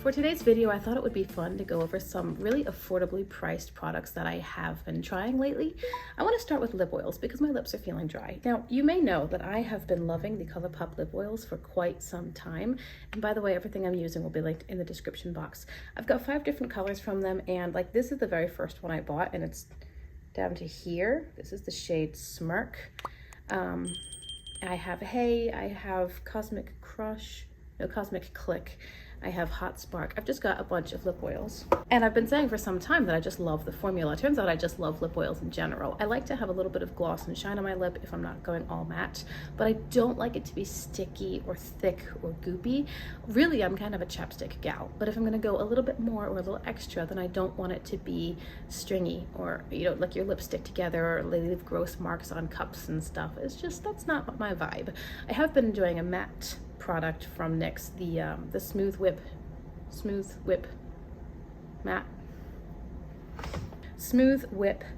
For today's video, I thought it would be fun to go over some really affordably priced products that I have been trying lately. I want to start with lip oils because my lips are feeling dry. Now, you may know that I have been loving the ColourPop lip oils for quite some time. And by the way, everything I'm using will be linked in the description box. I've got 5 different colors from them, and like this is the very first one I bought, and it's down to here. This is the shade Smirk. I have Hey, I have Cosmic Click. I have Hot Spark. I've just got a bunch of lip oils. And I've been saying for some time that I just love the formula. It turns out I just love lip oils in general. I like to have a little bit of gloss and shine on my lip if I'm not going all matte, but I don't like it to be sticky or thick or goopy. Really, I'm kind of a chapstick gal, but if I'm gonna go a little bit more or a little extra, then I don't want it to be stringy or, you know, like your lips stick together or leave gross marks on cups and stuff. It's just, that's not my vibe. I have been enjoying a matte product from NYX, the Smooth Whip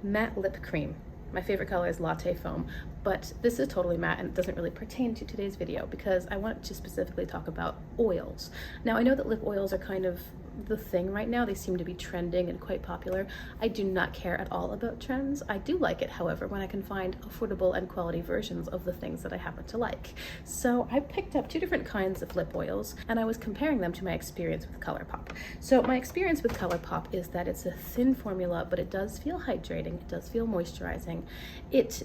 Matte Lip Cream. My favorite color is Latte Foam, but this is totally matte and it doesn't really pertain to today's video because I want to specifically talk about oils. Now, I know that lip oils are kind of the thing right now. They seem to be trending and quite popular. I do not care at all about trends. I do like it, however, when I can find affordable and quality versions of the things that I happen to like. So I picked up 2 different kinds of lip oils and I was comparing them to my experience with ColourPop. So my experience with ColourPop is that it's a thin formula, but it does feel hydrating, it does feel moisturizing. It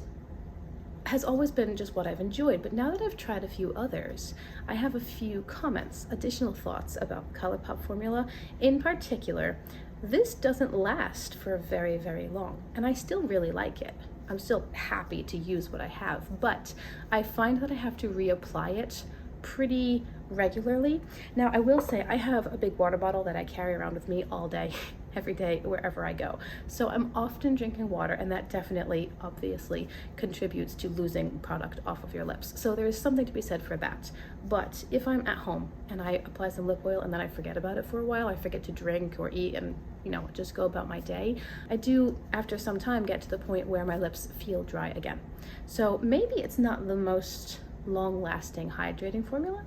has always been just what I've enjoyed, but now that I've tried a few others, I have a few comments, additional thoughts about ColourPop formula. In particular, this doesn't last for very, very long, and I still really like it. I'm still happy to use what I have, but I find that I have to reapply it pretty regularly. Now, I will say I have a big water bottle that I carry around with me all day, every day, wherever I go. So I'm often drinking water, and that definitely, obviously, contributes to losing product off of your lips. So there is something to be said for that. But if I'm at home and I apply some lip oil and then I forget about it for a while, I forget to drink or eat and, you know, just go about my day, I do, after some time, get to the point where my lips feel dry again. So maybe it's not the most long-lasting hydrating formula.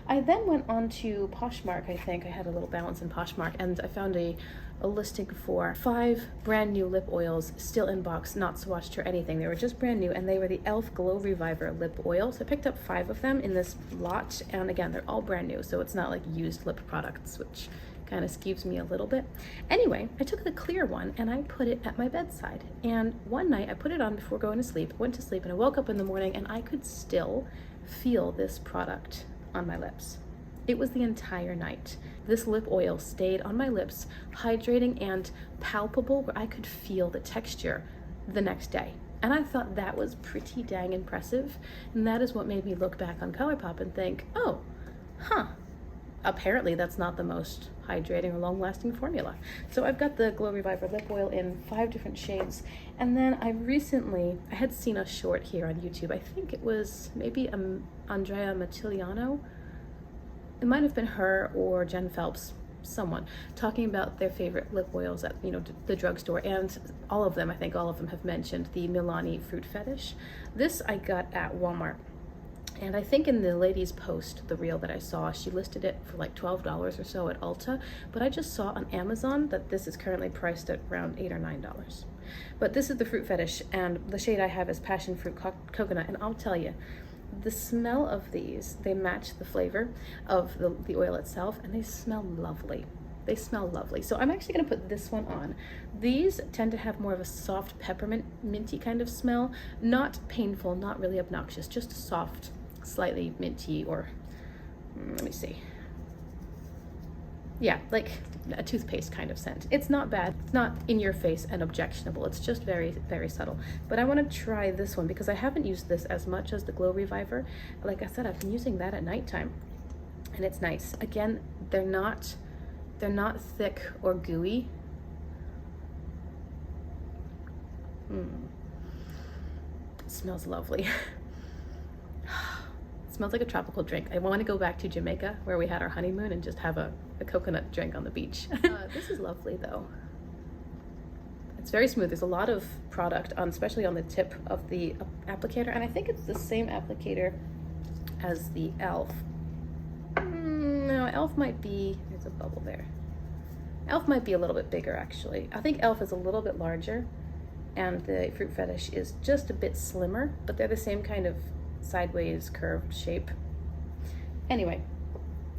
I then went on to POSHMARK. I think I had a little balance in POSHMARK, and I found a listing for 5 brand new lip oils, still in box, not swatched or anything. They were just brand new, and they were the e.l.f. Glow Reviver lip oil. So I picked up 5 of them in this lot, and again, they're all brand new, so it's not like used lip products, which kind of skeeves me a little bit. Anyway, I took the clear one and I put it at my bedside. And one night I put it on before going to sleep, went to sleep, and I woke up in the morning and I could still feel this product on my lips. It was the entire night. This lip oil stayed on my lips, hydrating and palpable, where I could feel the texture the next day. And I thought that was pretty dang impressive. And that is what made me look back on ColourPop and think, oh, apparently that's not the most hydrating or long-lasting formula. So I've got the Glow Reviver lip oil in 5 different shades. And then I had seen a short here on YouTube. I think it was maybe Andrea Mattiliano. It might have been her or Jen Phelps, someone, talking about their favorite lip oils at, you know, the drugstore, and all of them have mentioned the Milani Fruit Fetish. This I got at Walmart. And I think in the lady's post, the reel that I saw, she listed it for like $12 or so at Ulta, but I just saw on Amazon that this is currently priced at around $8 or $9. But this is the Fruit Fetish, and the shade I have is Passion Fruit Coconut, and I'll tell you, the smell of these, they match the flavor of the oil itself, and they smell lovely. They smell lovely. So I'm actually gonna put this one on. These tend to have more of a soft peppermint minty kind of smell, not painful, not really obnoxious, just soft, slightly minty, or let me see. Yeah, like a toothpaste kind of scent. It's not bad. It's not in your face and objectionable. It's just very, very subtle. But I want to try this one because I haven't used this as much as the Glow Reviver. Like I said, I've been using that at nighttime, and it's nice. Again, they're not thick or gooey. It smells lovely. It smells like a tropical drink. I want to go back to Jamaica where we had our honeymoon and just have a coconut drink on the beach. This is lovely though. It's very smooth. There's a lot of product on, especially on the tip of the applicator, and I think it's the same applicator as the e.l.f. No, e.l.f. might be, There's a bubble there. e.l.f. might be a little bit bigger, actually. I think e.l.f. is a little bit larger, and the Fruit Fetish is just a bit slimmer, but they're the same kind of sideways curved shape. Anyway,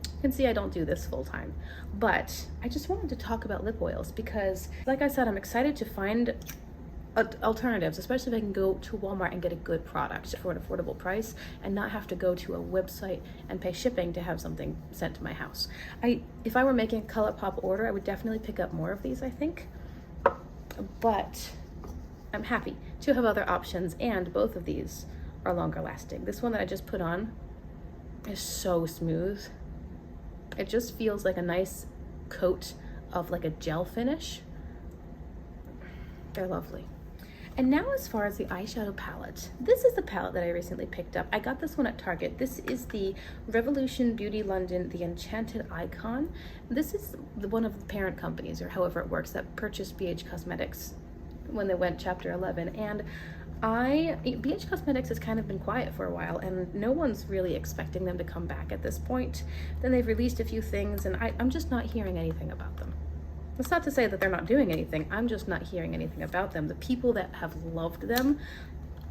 you can see I don't do this full time, but I just wanted to talk about lip oils because, like I said, I'm excited to find alternatives, especially if I can go to Walmart and get a good product for an affordable price and not have to go to a website and pay shipping to have something sent to my house. If I were making a ColourPop order, I would definitely pick up more of these, I think, but I'm happy to have other options, and both of these are longer lasting. This one that I just put on is so smooth. It just feels like a nice coat of like a gel finish. They're lovely. And now as far as the eyeshadow palette, this is the palette that I recently picked up. I got this one at Target. This is the Revolution Beauty London, the Enchanted Icon. This is one of the parent companies, or however it works, that purchased BH Cosmetics when they went Chapter 11. And BH Cosmetics has kind of been quiet for a while, and no one's really expecting them to come back at this point. Then they've released a few things, and I'm just not hearing anything about them. That's not to say that they're not doing anything. I'm just not hearing anything about them. The people that have loved them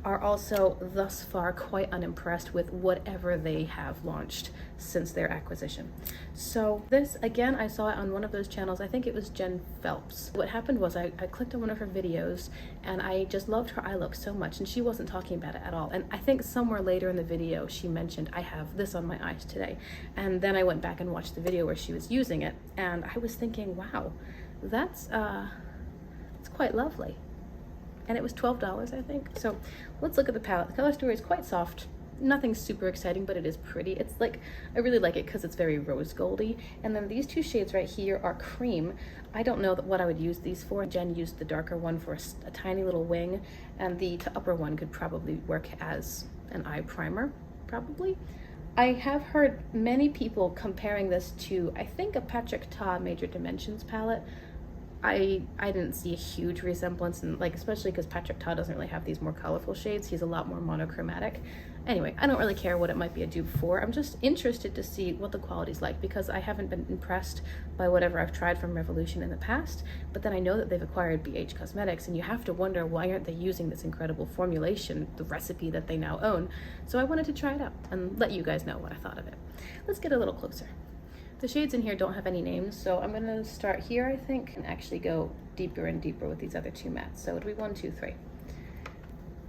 are also thus far quite unimpressed with whatever they have launched since their acquisition. So this, again, I saw it on one of those channels. I think it was Jen Phelps. What happened was I clicked on one of her videos and I just loved her eye look so much, and she wasn't talking about it at all. And I think somewhere later in the video she mentioned, I have this on my eyes today. And then I went back and watched the video where she was using it, and I was thinking, wow, that's quite lovely. And it was $12, I think. So let's look at the palette. The color story is quite soft. Nothing super exciting, but it is pretty. It's like, I really like it because it's very rose goldy. And then these two shades right here are cream. I don't know what I would use these for. Jen used the darker one for a tiny little wing, and the upper one could probably work as an eye primer, probably. I have heard many people comparing this to, I think, a Patrick Ta Major Dimensions palette. I didn't see a huge resemblance, and like, especially because Patrick Ta doesn't really have these more colorful shades. He's a lot more monochromatic. Anyway, I don't really care what it might be a dupe for. I'm just interested to see what the quality's like, because I haven't been impressed by whatever I've tried from Revolution in the past, but then I know that they've acquired BH Cosmetics, and you have to wonder, why aren't they using this incredible formulation, the recipe that they now own? So I wanted to try it out and let you guys know what I thought of it. Let's get a little closer. The shades in here don't have any names, so I'm gonna start here, I think, and actually go deeper and deeper with these other two mattes. So it'll be 1, 2, 3.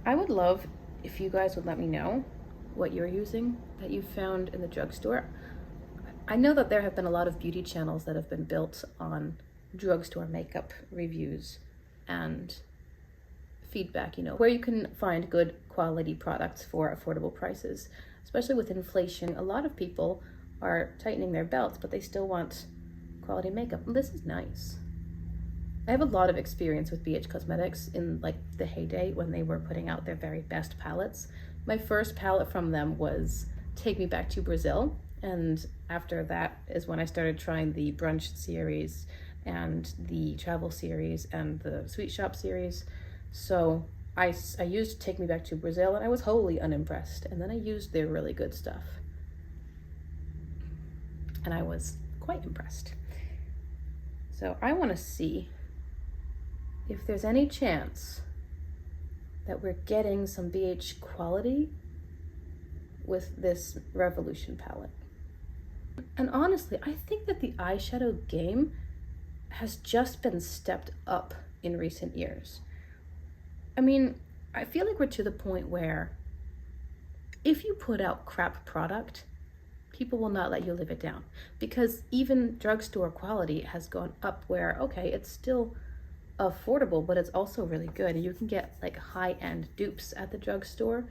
I would love if you guys would let me know what you're using that you found in the drugstore. I know that there have been a lot of beauty channels that have been built on drugstore makeup reviews and feedback, you know, where you can find good quality products for affordable prices. Especially with inflation, a lot of people are tightening their belts, but they still want quality makeup. This is nice. I have a lot of experience with BH Cosmetics in like the heyday when they were putting out their very best palettes. My first palette from them was Take Me Back to Brazil, and after that is when I started trying the Brunch series and the Travel series and the Sweet Shop series. So I used Take Me Back to Brazil, and I was wholly unimpressed, and then I used their really good stuff, and I was quite impressed. So I want to see if there's any chance that we're getting some BH quality with this Revolution palette. And honestly, I think that the eyeshadow game has just been stepped up in recent years. I mean, I feel like we're to the point where if you put out crap product, people will not let you live it down, because even drugstore quality has gone up where, okay, it's still affordable, but it's also really good. And you can get like high-end dupes at the drugstore.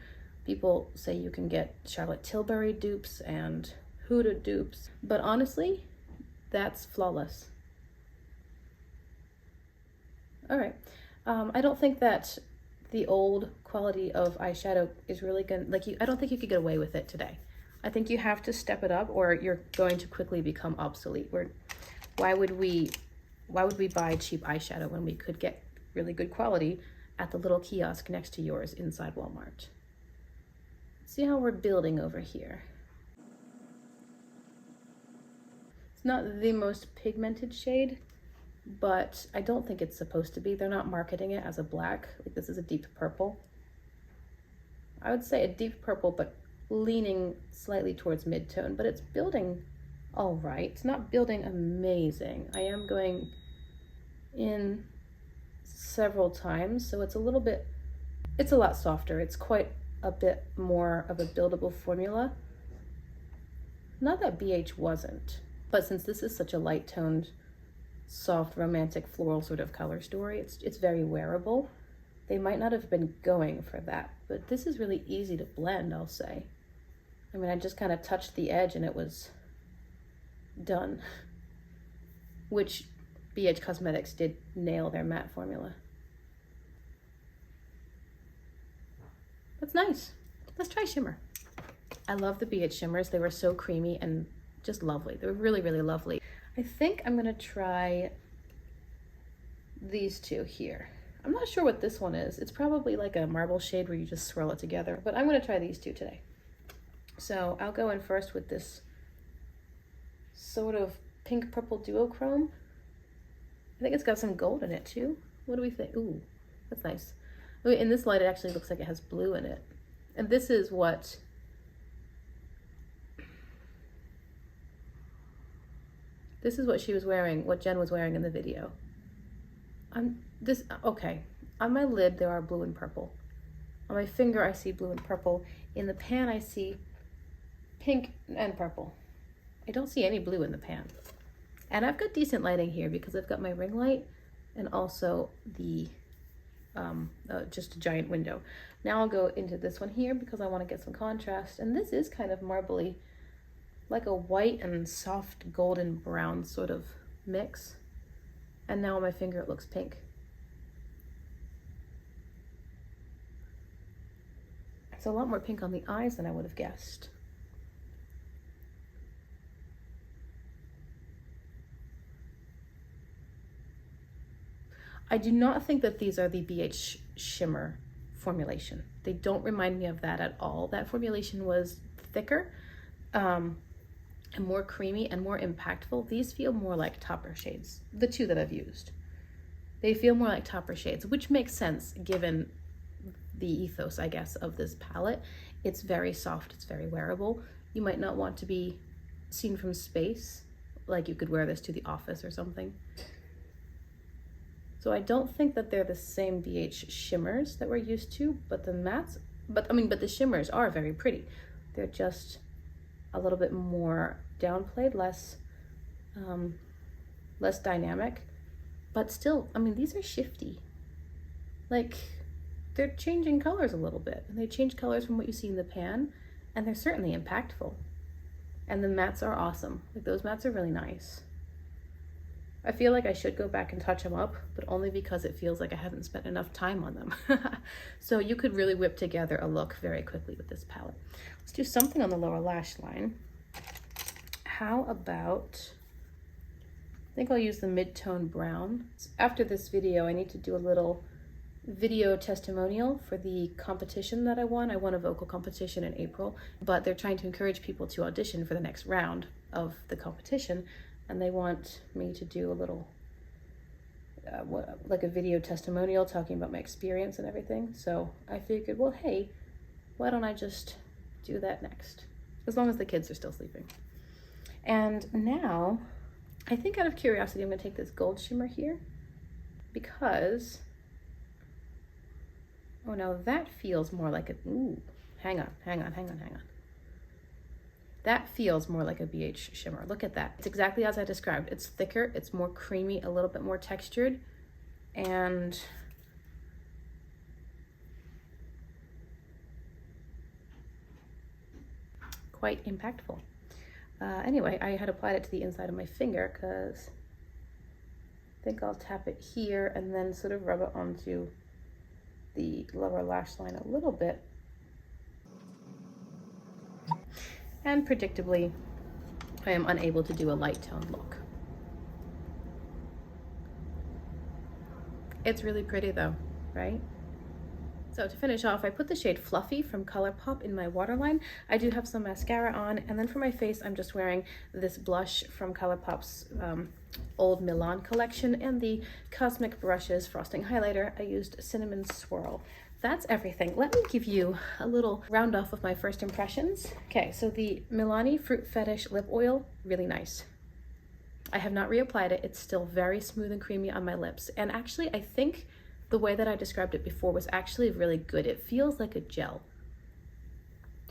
People say you can get Charlotte Tilbury dupes and Huda dupes, but honestly, that's flawless. All right. I don't think that the old quality of eyeshadow is really gonna, like, I don't think you could get away with it today. I think you have to step it up, or you're going to quickly become obsolete. Why would we buy cheap eyeshadow when we could get really good quality at the little kiosk next to yours inside Walmart? See how we're building over here. It's not the most pigmented shade, but I don't think it's supposed to be. They're not marketing it as a black. Like, this is a deep purple. I would say a deep purple, but leaning slightly towards mid-tone, but it's building all right. It's not building amazing. I am going in several times, so it's a little bit, it's a lot softer. It's quite a bit more of a buildable formula. Not that BH wasn't, but since this is such a light-toned, soft, romantic, floral sort of color story, it's very wearable. They might not have been going for that, but this is really easy to blend, I'll say. I mean, I just kind of touched the edge and it was done, which BH Cosmetics did nail their matte formula. That's nice. Let's try shimmer. I love the BH shimmers. They were so creamy and just lovely. They were really, really lovely. I think I'm gonna try these two here. I'm not sure what this one is. It's probably like a marble shade where you just swirl it together, but I'm gonna try these two today. So I'll go in first with this sort of pink purple duochrome. I think it's got some gold in it too. What do we think? Ooh, that's nice. In this light, it actually looks like it has blue in it. And this is what she was wearing, what Jen was wearing in the video. Okay, on my lid there are blue and purple. On my finger I see blue and purple. In the pan I see pink and purple. I don't see any blue in the pan. And I've got decent lighting here because I've got my ring light and also the just a giant window. Now I'll go into this one here because I want to get some contrast. And this is kind of marbly, like a white and soft golden brown sort of mix. And now on my finger it looks pink. It's a lot more pink on the eyes than I would have guessed. I do not think that these are the BH shimmer formulation. They don't remind me of that at all. That formulation was thicker and more creamy and more impactful. These feel more like topper shades, the two that I've used. They feel more like topper shades, which makes sense given the ethos, I guess, of this palette. It's very soft, it's very wearable. You might not want to be seen from space, like you could wear this to the office or something. So I don't think that they're the same BH shimmers that we're used to, but the mattes, but the shimmers are very pretty. They're just a little bit more downplayed, less dynamic, but still, I mean, these are shifty. Like, they're changing colors a little bit, and they change colors from what you see in the pan, and they're certainly impactful. And the mattes are awesome. Like, those mattes are really nice. I feel like I should go back and touch them up, but only because it feels like I haven't spent enough time on them. So you could really whip together a look very quickly with this palette. Let's do something on the lower lash line. How about, I think I'll use the mid-tone brown. After this video, I need to do a little video testimonial for the competition that I won. I won a vocal competition in April, but they're trying to encourage people to audition for the next round of the competition. And they want me to do a little, like a video testimonial talking about my experience and everything. So I figured, well, hey, why don't I just do that next? As long as the kids are still sleeping. And now, I think out of curiosity, I'm gonna take this gold shimmer here because, oh no, that feels more like a, ooh, hang on. That feels more like a BH shimmer. Look at that. It's exactly as I described. It's thicker, it's more creamy, a little bit more textured, and quite impactful. Anyway, I had applied it to the inside of my finger because I think I'll tap it here and then sort of rub it onto the lower lash line a little bit. And predictably, I am unable to do a light tone look. It's really pretty though, right? So to finish off, I put the shade Fluffy from ColourPop in my waterline. I do have some mascara on, and then for my face, I'm just wearing this blush from ColourPop's Old Milan collection, and the Cosmic Brushes Frosting Highlighter. I used Cinnamon Swirl. That's everything. Let me give you a little round off of my first impressions. Okay, so the Milani Fruit Fetish Lip Oil, really nice. I have not reapplied it. It's still very smooth and creamy on my lips. And actually, I think the way that I described it before was actually really good. It feels like a gel.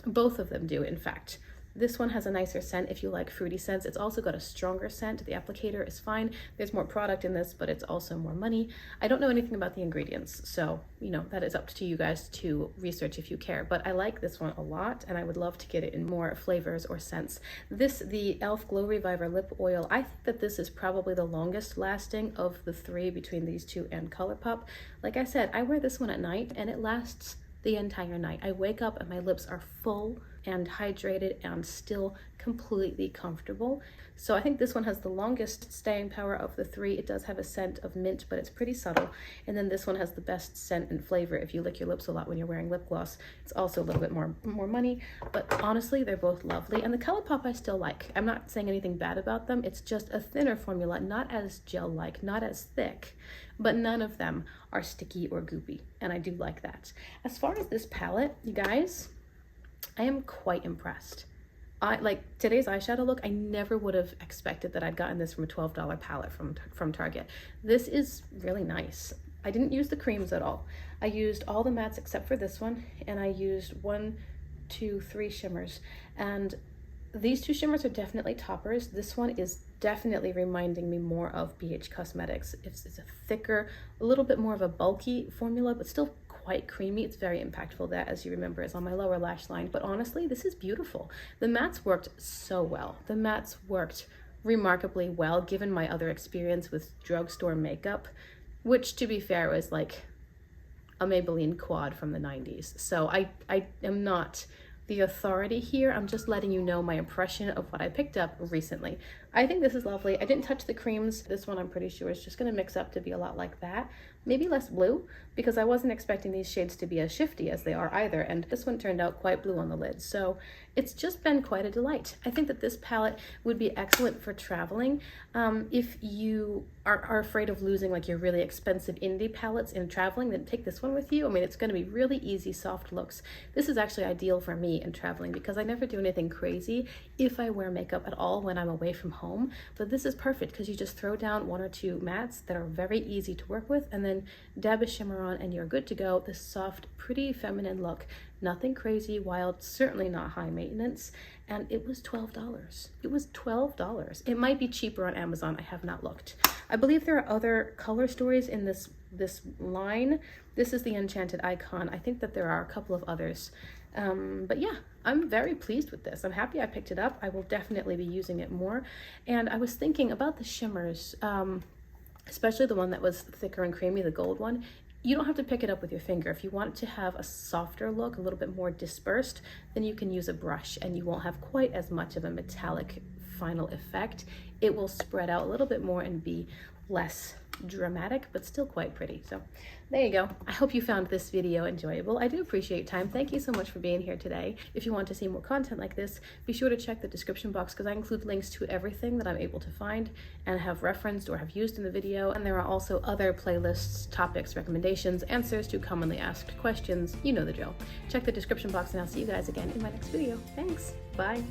Both of them do, in fact. This one has a nicer scent if you like fruity scents. It's also got a stronger scent. The applicator is fine. There's more product in this, but it's also more money. I don't know anything about the ingredients, so, you know, that is up to you guys to research if you care. But I like this one a lot, and I would love to get it in more flavors or scents. This, the e.l.f. Glow Reviver Lip Oil, I think that this is probably the longest lasting of the three between these two and ColourPop. Like I said, I wear this one at night, and it lasts the entire night. I wake up and my lips are full and hydrated and still completely comfortable. So I think this one has the longest staying power of the three. It does have a scent of mint, but it's pretty subtle. And then this one has the best scent and flavor if you lick your lips a lot when you're wearing lip gloss. It's also a little bit more money, but honestly, they're both lovely. And the ColourPop I still like. I'm not saying anything bad about them. It's just a thinner formula, not as gel-like, not as thick, but none of them are sticky or goopy, and I do like that. As far as this palette, you guys, I am quite impressed. Like today's eyeshadow look, I never would have expected that I'd gotten this from a $12 palette from Target. This is really nice. I didn't use the creams at all. I used all the mattes except for this one, and I used 1, 2, 3 shimmers. And these two shimmers are definitely toppers. This one is definitely reminding me more of BH Cosmetics. It's a thicker, a little bit more of a bulky formula, but still quite creamy. It's very impactful. That, as you remember, is on my lower lash line. But honestly, this is beautiful. The mattes worked so well. The mattes worked remarkably well, given my other experience with drugstore makeup, which, to be fair, was like a Maybelline quad from the 90s. So I am not the authority here. I'm just letting you know my impression of what I picked up recently. I think this is lovely. I didn't touch the creams. This one I'm pretty sure is just going to mix up to be a lot like that. Maybe less blue, because I wasn't expecting these shades to be as shifty as they are either, and this one turned out quite blue on the lid. So it's just been quite a delight. I think that this palette would be excellent for traveling. If you are afraid of losing like your really expensive indie palettes in traveling, then take this one with you. I mean, it's going to be really easy, soft looks. This is actually ideal for me in traveling because I never do anything crazy if I wear makeup at all when I'm away from home. But this is perfect because you just throw down 1 or 2 mattes that are very easy to work with, and then dab a shimmer on and you're good to go. This soft, pretty feminine look. Nothing crazy, wild, certainly not high maintenance, and it was $12. It was $12. It might be cheaper on Amazon. I have not looked. I believe there are other color stories in this line. This is the Enchanted Icon. I think that there are a couple of others. But yeah, I'm very pleased with this. I'm happy I picked it up. I will definitely be using it more. And I was thinking about the shimmers, especially the one that was thicker and creamy, the gold one. You don't have to pick it up with your finger. If you want it to have a softer look, a little bit more dispersed, then you can use a brush and you won't have quite as much of a metallic final effect. It will spread out a little bit more and be less dramatic, but still quite pretty. So there you go. I hope you found this video enjoyable. I do appreciate your time. Thank you so much for being here today. If you want to see more content like this, be sure to check the description box because I include links to everything that I'm able to find and have referenced or have used in the video. And there are also other playlists, topics, recommendations, answers to commonly asked questions. You know the drill. Check the description box and I'll see you guys again in my next video. Thanks. Bye.